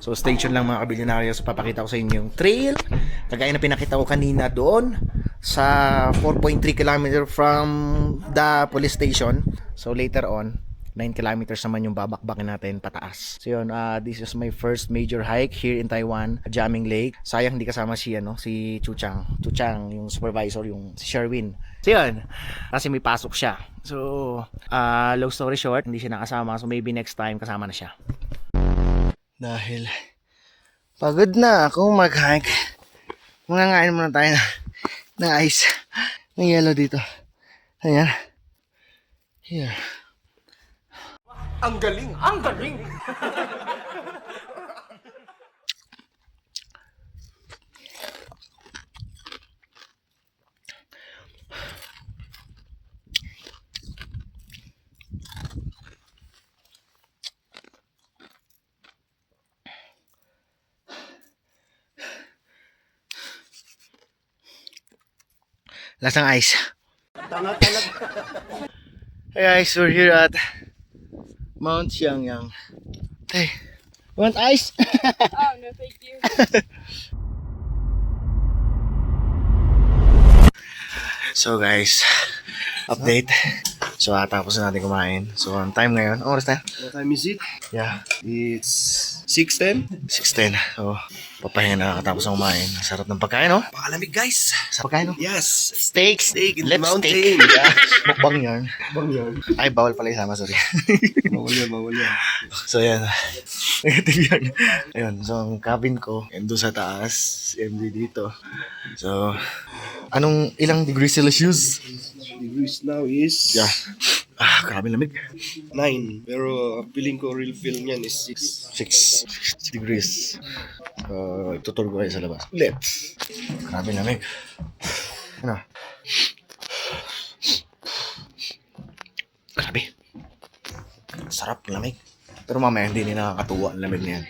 So stay tuned lang mga kabilyonaryo. So papakita ko sa inyo yung trail kagaya na pinakita ko kanina doon sa 4.3 km from the police station. So later on 9 kilometers naman yung babakbakin natin pataas. So yun, this is my first major hike here in Taiwan, Jiaming Lake. Sayang hindi kasama si Chuchang yung supervisor, yung si Sherwin. So yun, kasi may pasok siya. So long story short, hindi siya nakasama. So maybe next time kasama na siya. Dahil pagod na ako mag-hike, mangangain muna tayo ng ice, ng yellow dito. Ayan. Here. Ang galing! Ang galing! Lasang ice. Tanga talaga. Hey guys, we're here at Mount Xiangyang. Hey, you want ice? Oh, no thank you. So guys, update. So tapos na natin kumain. So on time ngayon. Oras na? What time is it? Yeah, It's 6:10. 6:10. So papahinga na nakatapos ng kumain. Sarap ng pagkain, no? Pakalamig guys. Sa pagkain, no? Yes. Steaks. Steak in the Let's mountain. steak. Yeah. Mukbang yan. Bang yan. Ay, bawal pala isama, sorry. Bawal yan, bawal yan. So yan. Negative yan. Ayun, so ang cabin ko, yun doon sa taas, si MD dito. So, ilang degrees Celsius? Degrees now is Yeah. Grabe lamig. 9. Pero feeling ko real feel niyan is 6. 6 degrees. Tutur ko kayo sa labas. Let's. Grabe lamig. Ano? Grabe. Sarap lamig. Pero mamaya hindi nakakatuwa ang lamig na yan.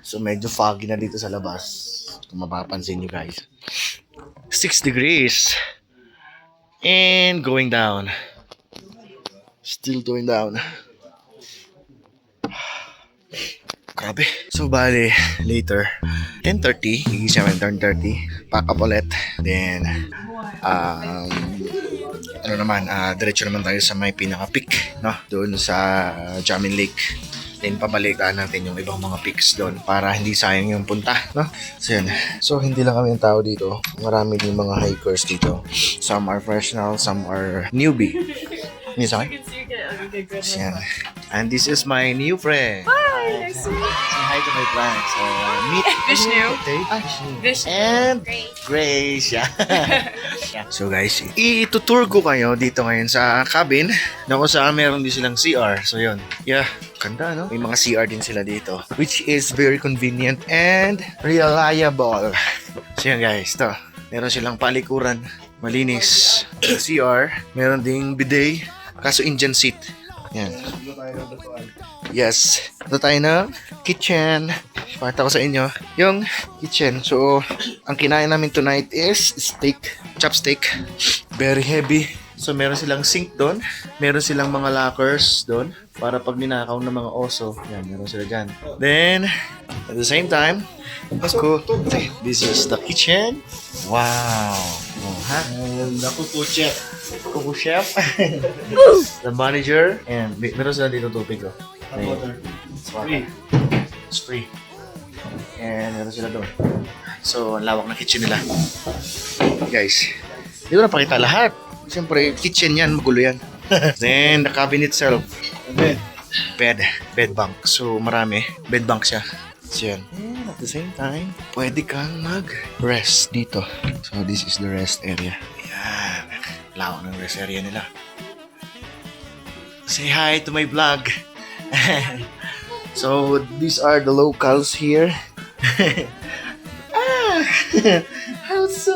So medyo foggy na dito sa labas. Kung mapapansin nyo guys. 6 degrees. And going down. Still going down. Grabe. So bali, later, 10:30, gigising namin 10:30, pack up ulit. Then, diretso naman tayo sa may pinaka-peak, no? Doon sa Jiaming Lake. Then pabalikan natin yung ibang mga peaks doon para hindi sayang yung punta, no? So yun. So hindi lang kami yung tao dito. Marami din mga hikers dito. Some are professional, some are newbie. Hindi sa akin? So, yan. And this is my new friend. Hi, nice to meet you. Say hi to my plant. So, meet Vishnu. Vishnu. Vishnu. And Grace. Yeah. So guys, itutour ko kayo dito ngayon sa cabin na kung saan meron din silang CR. So yun. Yeah. Ganda, no? May mga CR din sila dito. Which is very convenient and reliable. So yan guys, to. Meron silang palikuran. Malinis. CR. Meron ding bidet. Kaso Indian seat. Yan. Yes. Ito tayo ng kitchen. Pakita ko sa inyo yung kitchen. So, ang kinain namin tonight is steak. Chopstick. Very heavy. So, meron silang sink doon. Meron silang mga lockers doon. Para pag ninakaw ng mga oso. Yan, meron sila dyan. Then, at the same time, this is the kitchen. Wow. Oh, ha? Naku po, chef. Kuko chef. The manager. And meron sila dito tubig. Oh. Water. It's free. It's free. And meron sila doon. So, ang lawak na kitchen nila. Guys, hindi ko napakita lahat. Siyempre, kitchen yan, magulo yan. Then, the cabin itself. Bed bunk. So, marami. Bed bunk siya. So, yan. And at the same time, pwede kang mag-rest dito. So, this is the rest area. Yan. Lawak ng rest area nila. Say hi to my vlog. So, these are the locals here. How's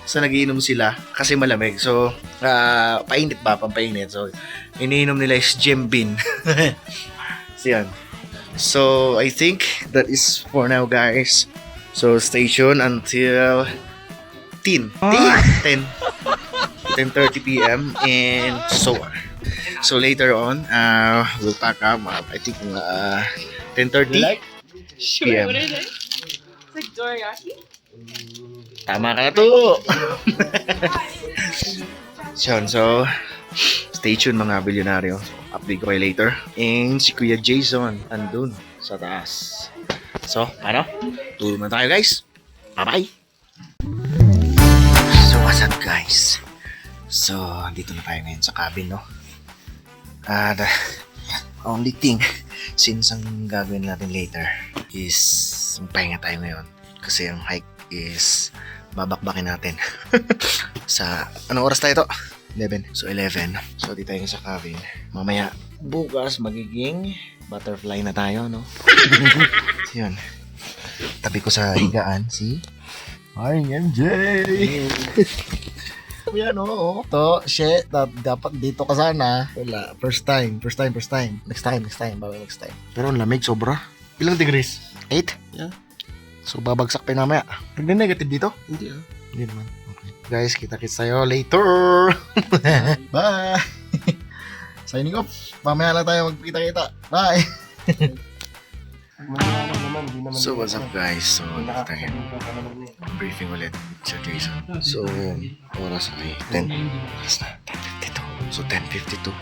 So, nagiinom sila kasi malamig. So, pampainit. So, iniinom nila is Jim Beam. So, yan. So I think that is for now, guys. So stay tuned until 10 10:30 p.m. and so on. So later on, we'll pack up. I think 10:30 p.m. It's like dorayaki. Tama ka na to. So stay tuned mga bilyonaryo. Update ko kayo later. And si Kuya Jason andun sa taas. So, ano? Tulog na tayo, guys. Bye-bye. So, what's up, guys? So, dito na tayo ngayon sa cabin, no? The only thing, since ang gagawin natin later is pahinga tayo ngayon. Kasi ang hike is babakbakin natin. Sa, anong oras tayo to? 11. So, 11. So, dito tayo sa cabin. Mamaya, bukas, magiging butterfly na tayo, no? So, yun. Tabi ko sa higaan, si RMJ! Yan, oo. To, shit. Dapat dito ka sana. Wala. First time. Next time. Bawi next time. Pero ang lamig, sobra. Ilang degrees? 8? Yeah. So, babagsak pa yun mamaya. Nag-negative dito? Hindi Hindi naman. Okay. Guys, kita-kits tayo later! Bye! Signing off. Mamaya lang tayo magkita-kita. Bye! So, what's up, guys? So, dito tayo. Briefing ulit sa Jason. So, oras ay 10. Oras na, 10:52. So, 10:52.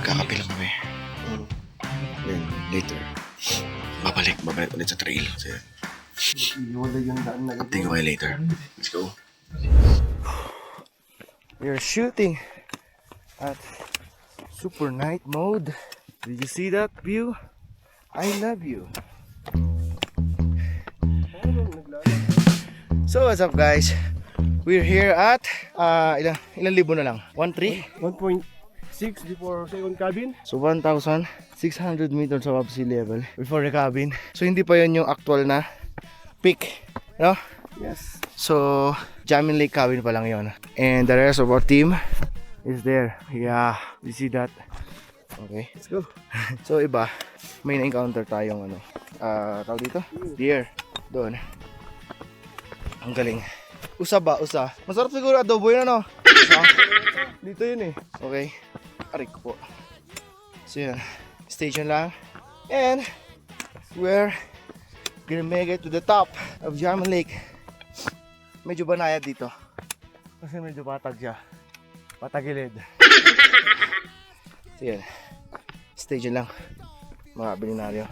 Kakape lang kami. Then, later, babalik ulit sa trail. So, update ko kayo later. Let's go. We are shooting at super night mode. Did you see that view? I love you. So what's up, guys? We're here at ilang libo na lang? 1.3? 1.6 before second cabin. So 1,600 meters above sea level before the cabin. So hindi pa yun yung actual na peak, no? Yes. So Jamin Lake cabin pa lang yun. And the rest of our team is there. Yeah, you see that? Okay, let's go. So iba, may na-encounter tayong tawag dito? Deer. Doon. Ang galing. Usa ba? Usa. Masarap siguro adobo yun, ano? Usa. Dito yun eh. Okay. Aray ko po. So yun. Station lang. And we're gonna make it to the top of Jamin Lake. Medyo banayad dito. Kasi medyo patag siya. Patagilid. So yun. Station lang. Mga bilinaryo.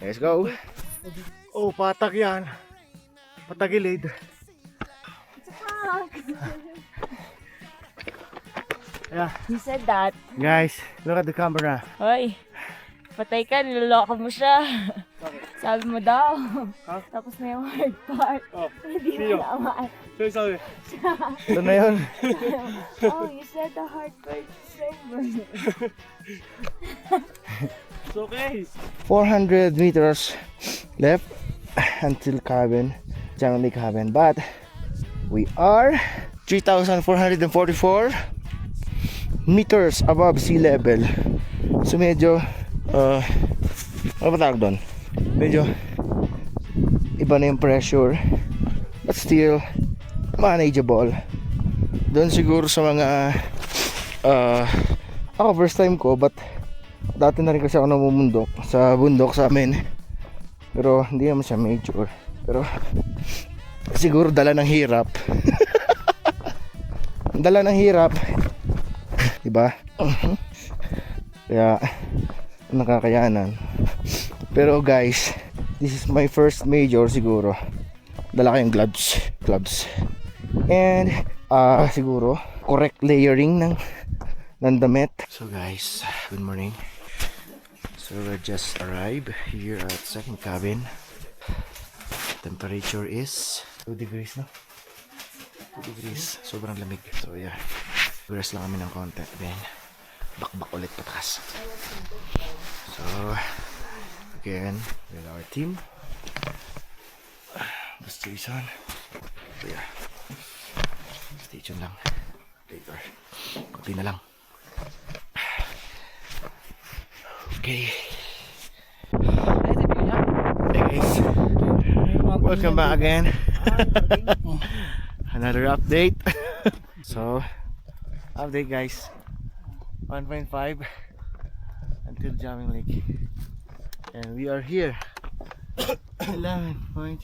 Let's go. Oh, patag yan. Patagilid. Yeah. He said that. Guys, look at the camera. Hoy, patay ka, niloloko mo siya. Sabi mo daw. Tapos na yung hard part. Hindi mo naman. Ito na yun. Oh, you said the hard part is over. It's okay. 400 meters left until cabin. Jamin Lake cabin. But we are 3,444 meters above sea level. So medyo ano ba tawag doon? Medyo iba na yung pressure, but still manageable. Doon siguro sa mga ako first time ko, but dati na rin kasi ako namumundok sa bundok sa amin, pero hindi naman siya major. Pero siguro dala ng hirap. Dala ng hirap, diba? Kaya nakakayanan. Pero guys, this is my first major siguro. Dala kayong gloves. And siguro correct layering ng damit. So guys, good morning. So we just arrived here at second cabin. Temperature is 2 degrees, no? 2 degrees. Sobrang lamig. So yeah, rest lang kami ng konti. Then bakbak ulit patakas. So again with our team, Basta Jason. So yeah, stay tuned lang later. Kunti na lang. Okay. Welcome back again. Another update. So, update guys. 1.5 until Jamming Lake. And we are here. 11.7.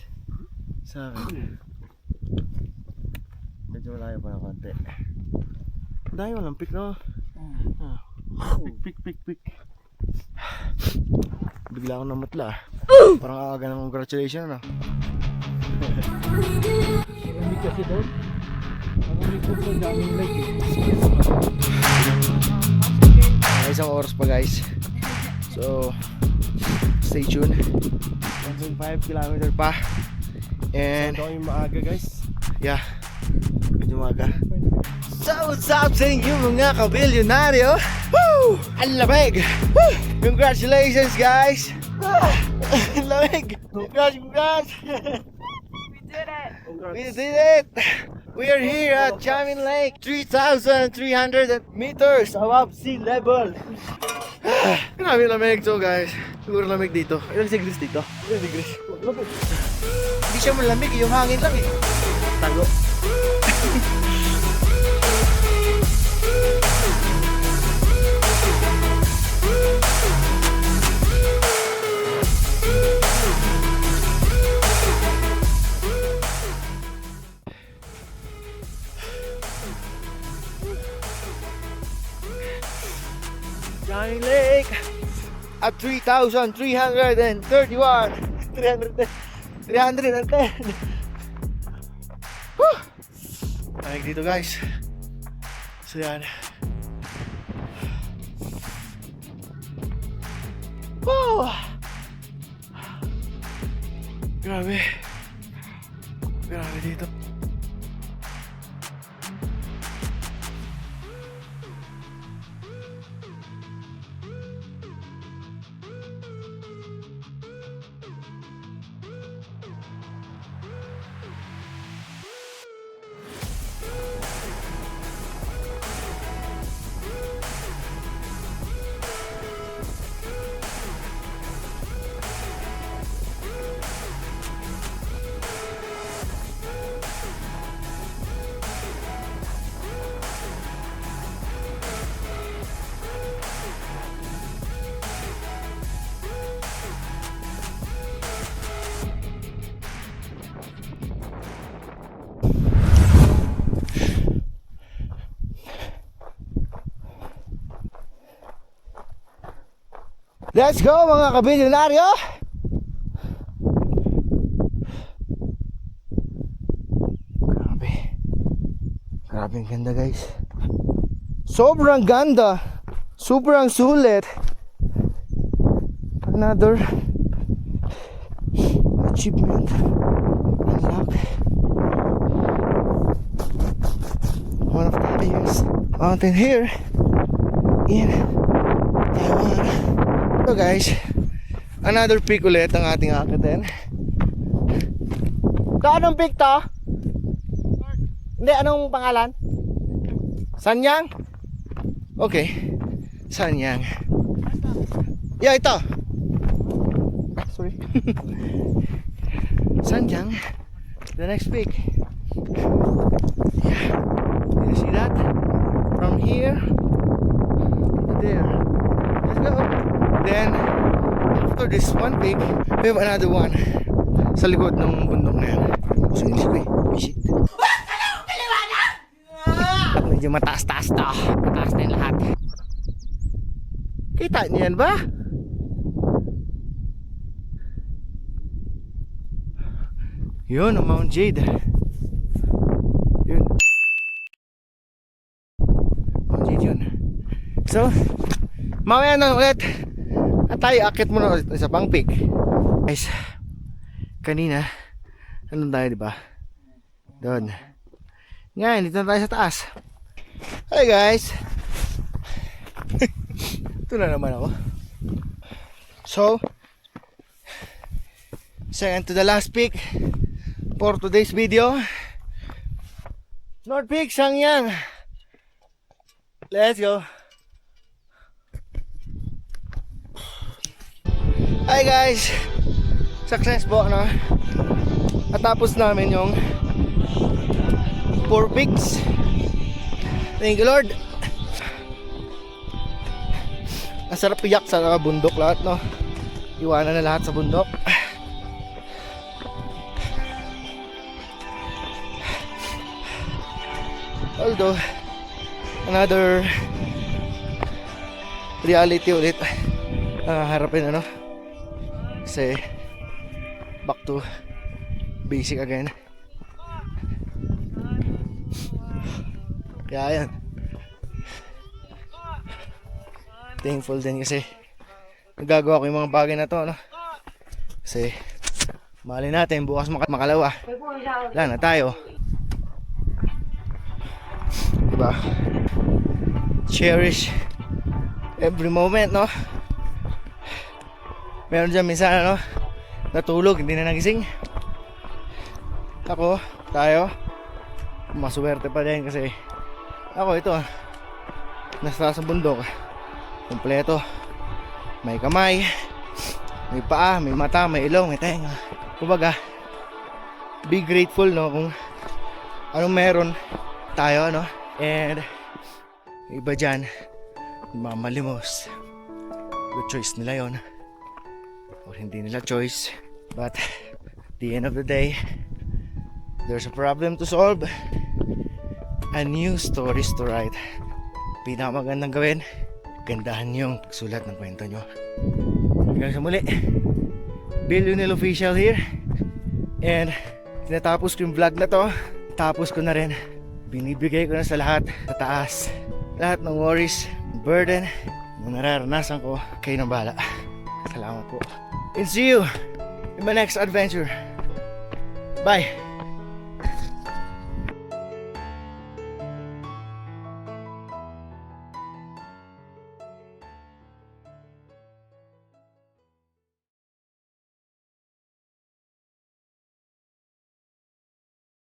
Medyo malayo pa ng konti. Dahil walang pick, no? Pick. Bigla akong namutla. Parang aga ng congratulations, no? Hindi kasi doon. Ang likod sa Jamming Lake. Isang oras pa guys. So, stay tuned. 1.5 kilometer pa. And, Ito yung maaga guys. yeah. Medyo maaga. So, what's up sa inyo mga kabilyonaryo? Woo! Ang lamig! Woo! Congratulations guys! Ang lamig! Congrats! We did it! We did it! We are here at Jamming Lake, 3,300 meters above sea level. Grabe lamig to guys. Siguro lamig dito. Ilang degrees dito? Ilang degrees? Hindi siya malamig, yung hangin lang eh. Tago. Jamming Lake at 3,331 310 Whew! Lamig dito guys. So yan. Woo! Grabe dito. Let's go mga kabilyonaryo! Grabe ang ganda guys. Sobrang ganda. Sobrang sulit. Another achievement unlocked. One of the highest mountain here in Taiwan. So guys, another peak ulit ang ating akitin. Ito anong peak to? Hindi, anong pangalan? Sanyang? Okay, Sanyang. Yeah, ito. Sorry. Sanyang, the next peak. Yeah, you see that? From here to there. Let's go. Then, after this one peak, we have another one sa likod ng bundok na yan. Gusto nyo ko eh. Visit. Medyo mataas-taas to. Mataas na yung lahat. Kita niyo yan ba? Yun, ang Mount Jade. Yun. Mount Jade yun. So, mamaya na ulit. At tayo, akit muna ulit sa pang peak. Guys, kanina, nandun tayo diba? Doon. Ngayon, dito na tayo sa taas. Hi guys! Ito na naman ako. So, second to the last peak for today's video. North Peak, Sanyang. Let's go. Hi guys! Success po, no? At tapos namin yung Four Peaks. Thank you Lord. Ang sarap iyak sa bundok lahat, no? Iwanan na lahat sa bundok. Although another reality ulit harapin, ano? Kasi back to basic again. Kaya yan, thankful din kasi nagagawa ko yung mga bagay na to, no? Kasi mali natin bukas makalawa, wala na tayo, diba? Cherish every moment, no? Meron dyan minsan, ano, natulog, hindi na nagising. Ako, tayo, maswerte pa din kasi ako ito, nasa sa bundok, kompleto. May kamay, may paa, may mata, may ilong, may tenga. Kumbaga, be grateful, no, kung anong meron tayo, no? And iba dyan, mamalimos. Good choice nila yon, or hindi nila choice. But at the end of the day, there's a problem to solve, a new stories to write. Pinakamagandang gawin, gandahan yung sulat ng kwento nyo. Hanggang sa muli, Bill Yunel Official here. And tinatapos ko yung vlog na to. Tapos ko na rin, binibigay ko na sa lahat, sa taas, lahat ng worries, burden na nararanasan ko. Kayo nang bahala. Salamat po, and see you in my next adventure. Bye.